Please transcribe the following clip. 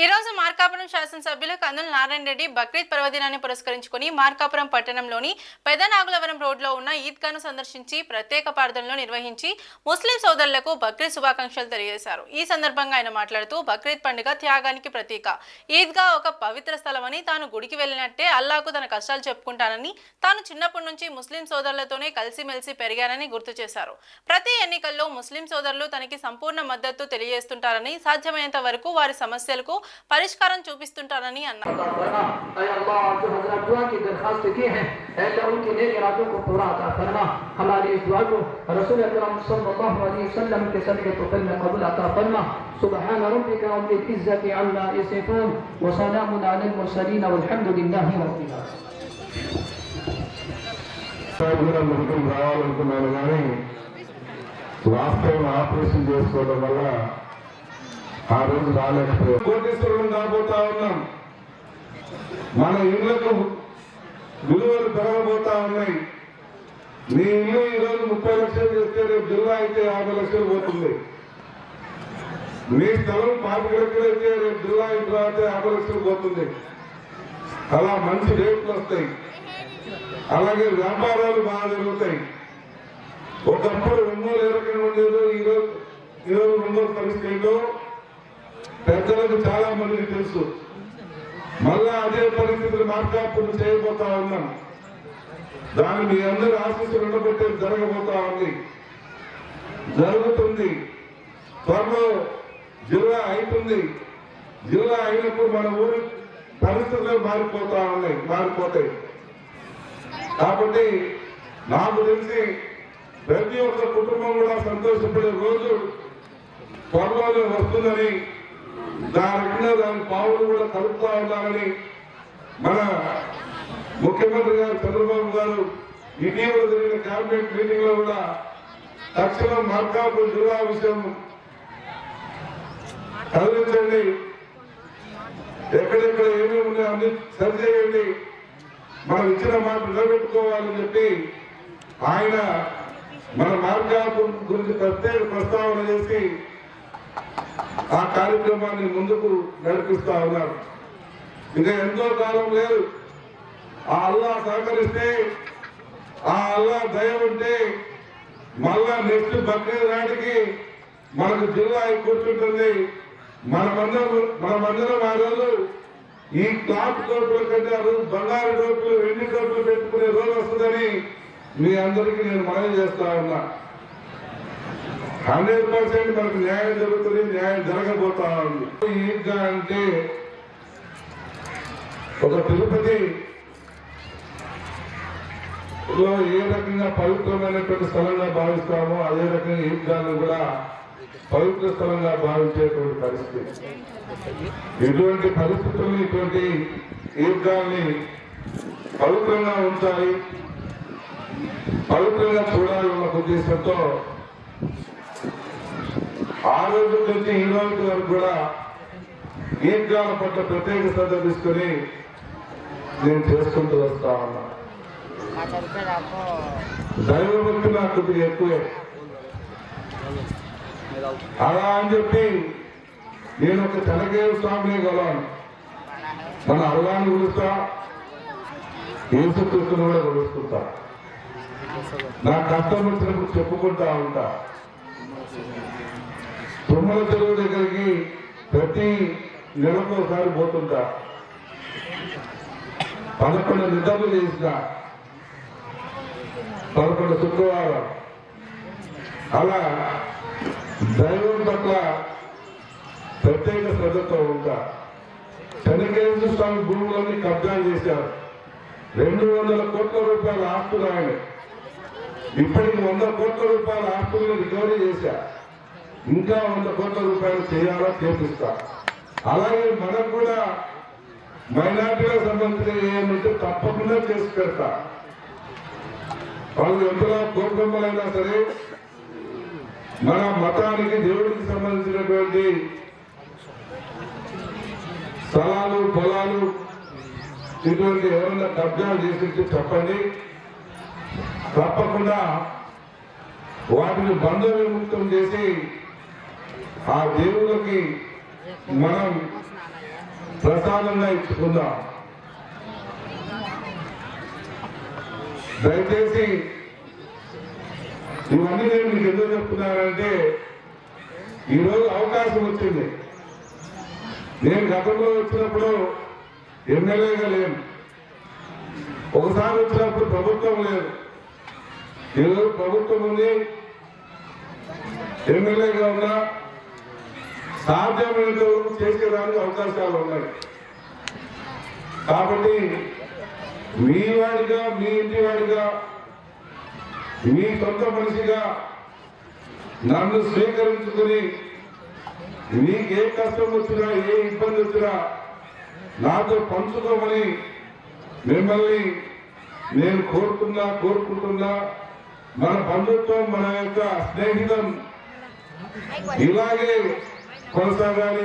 ఈ రోజు మార్కాపురం శాసనసభ్యులు కందుల నారాయణ రెడ్డి బక్రీద్ పర్వదినాన్ని పురస్కరించుకుని మార్కాపురం పట్టణంలోని పెదనాగులవరం రోడ్లో ఉన్న ఈద్గాను సందర్శించి ప్రత్యేక ప్రార్థనలు నిర్వహించి ముస్లిం సోదరులకు బక్రీద్ శుభాకాంక్షలు తెలియజేశారు. ఈ సందర్భంగా ఆయన మాట్లాడుతూ బక్రీద్ పండుగ త్యాగానికి ప్రతీక. ఈద్గా ఒక పవిత్ర స్థలమని, తాను గుడికి వెళ్ళినట్టే అల్లాహకు తన కష్టాలు చెప్పుకుంటానని, తాను చిన్నప్పటి నుంచి ముస్లిం సోదరులతోనే కలిసిమెలిసి పెరిగానని గుర్తు చేశారు. ప్రతి ఎన్నికల్లో ముస్లిం సోదరులు తనకి సంపూర్ణ మద్దతు తెలియజేస్తుంటారని, సాధ్యమైనంత వరకు వారి సమస్యలకు పరిష్కారం చూపిస్తుంటారని అన్నారు. سبحان ربك رب العزة عما يصفون وسلام على المرسلين والحمد لله رب العالمين. లాస్ట్ టైం ఆపరేషన్ చేసుకోవడం వల్ల ఆ రోజు రాలేకపోయాం. కోటీశ్వరులు కాబోతా ఉన్నాం. మన ఇళ్లకు విలువలు పెరగబోతా ఉన్నాయి. నీ ఇల్లు ఈరోజు 30 లక్షలు చేస్తే రేపు జిల్లా అయితే 50 లక్షలు పోతుంది. మీ స్థలం 25 లక్షలు అయితే రేపు జిల్లా అయిన తర్వాత 50 లక్షలు పోతుంది. అలా మంచి రేట్లు వస్తాయి. అలాగే వ్యాపారాలు బాగా జరుగుతాయి. ఒకప్పుడు ఒంగోలు ఏ రకంగా ఉండేదో ఈరోజు ఒంగోలు పరిస్థితిలో పెద్దలకు చాలా మందికి తెలుసు. మళ్ళా అదే పరిస్థితులు మార్కాపురం చేయబోతా ఉన్నాం. దాన్ని మీ అందరూ ఆశీస్సులు ఉండబట్టే జరగబోతా ఉంది, జరుగుతుంది. త్వరలో జిల్లా అవుతుంది. జిల్లా అయినప్పుడు మన ఊరి పరిస్థితులు మారిపోతాయి. కాబట్టి నాకు తెలిసి ప్రతి ఒక్క కుటుంబం కూడా సంతోషపడే రోజు త్వరలోనే వస్తుందని, దాని పావులు కూడా కలుపుతా ఉండాలని మన ముఖ్యమంత్రి గారు చంద్రబాబు గారు ఇటీవల జరిగిన కేబినెట్ మీటింగ్ లో కూడా తక్షణం మార్కాపురం జిల్లా విషయం కదిలించండి, ఎక్కడెక్కడ ఏమేమి ఉన్నాయో అన్ని సరి చేయండి, మనం ఇచ్చిన మాట నిలబెట్టుకోవాలని చెప్పి ఆయన మన మార్కాపురం గురించి ప్రత్యేక ప్రస్తావన చేసి ఆ కార్యక్రమాన్ని ముందుకు నడిపిస్తా ఉన్నారు. ఇంకా ఎంతో కాలం లేదు. ఆ అల్లా సహకరిస్తే, ఆ అల్లా దయ ఉంటే మళ్ళా నెక్స్ట్ బక్రీద్ నాటికి మనకు జిల్లా కూర్చుంటుంది. మనమందరం ఆ రోజు ఈ క్లాత్ డోపుల కంటే ఆ రోజు బంగారు డోపులు, వెండి డోపులు పెట్టుకునే రోజు వస్తుందని మీ అందరికీ నేను మనవి చేస్తా ఉన్నా. 100% మనకు న్యాయం జరుగుతుంది, న్యాయం జరగబోతా ఉంది. ఈద్గా అంటే ఒక తిరుపతిలో ఏ రకంగా పవిత్రమైనటువంటి స్థలంగా భావిస్తామో అదే రకంగా ఈద్గాను కూడా పవిత్ర స్థలంగా భావించేటువంటి పరిస్థితి. ఇటువంటి పరిస్థితుల్లో ఇటువంటి ఈద్గాల్ని పవిత్రంగా ఉంచాలి, పవిత్రంగా చూడాలన్న ఉద్దేశంతో ఆ రోజు నుంచి ఈ రోజు వరకు కూడా ఈద్గాల పట్ల ప్రత్యేక శ్రద్ధ తీసుకుని నేను చేసుకుంటూ వస్తా ఉన్నా. దైవభక్తి నాకు కొద్దిగా ఎక్కువే. అలా అని చెప్పి నేను ఒక చెనకేయ స్వామిని గలవాను. మన అల్లాన్ని కొలుస్తా, యేసుక్రీస్తుని కూడా కొలుస్తుంటా. నా కష్టం వచ్చినప్పుడు చెప్పుకుంటా ఉంటా. తుమ్మల చెరువు దగ్గరికి ప్రతి నెలకోసారి పోతుంటా. 11 నిద్రలు చేసిన 11 శుక్రవారం. అలా దైవం పట్ల ప్రత్యేక శ్రద్ధతో ఉంటా. చెన్నకేశ్వర స్వామి భూములన్నీ కబ్జాలు చేశారు. 200 కోట్ల రూపాయల ఆస్తులు ఆయన. ఇప్పటికి 100 కోట్ల రూపాయల ఆస్తులను రికవరీ చేశా. ఇంకా 100 కోట్ల రూపాయలు చేయాలా, చేపిస్తా. అలాగే మనకు కూడా మైనార్టీలకు సంబంధించిన ఏమంటే తప్పకుండా చేసి పెడతా. వాళ్ళు ఎంతలా కోపంలైనా సరే మన మతానికి, దేవుడికి సంబంధించినటువంటి స్థలాలు, పొలాలు ఇటువంటి ఎవరైనా కబ్జాలు చేసి చెప్పండి. తప్పకుండా వాటిని బంధ విముక్తం చేసి ఆ దేవుడికి మనం ప్రసాదంగా ఇచ్చుకుందాం. దయచేసి ఇవన్నీ నేను మీకు ఎందుకు చెప్తున్నానంటే ఈరోజు అవకాశం వచ్చింది. నేను గతంలో వచ్చినప్పుడు ఎమ్మెల్యేగా లేను, ఒకసారి వచ్చినప్పుడు ప్రభుత్వం లేదు. ఈరోజు ప్రభుత్వం ఉంది, ఎమ్మెల్యేగా ఉన్నా సాధ్యమైనంత వరకు చేసేదానికి అవకాశాలు ఉన్నాయి. కాబట్టి మీ వాడిగా, మీ ఇంటి వాడిగా, మీ సొంత మనిషిగా నన్ను స్వీకరించుకుని మీకు ఏ కష్టం వచ్చినా, ఏ ఇబ్బంది వచ్చినా నాతో పంచుకోమని మిమ్మల్ని నేను కోరుకుంటున్నా. మన బంధుత్వం, మన యొక్క స్నేహితం ఇలాగే కొనసాగాలి.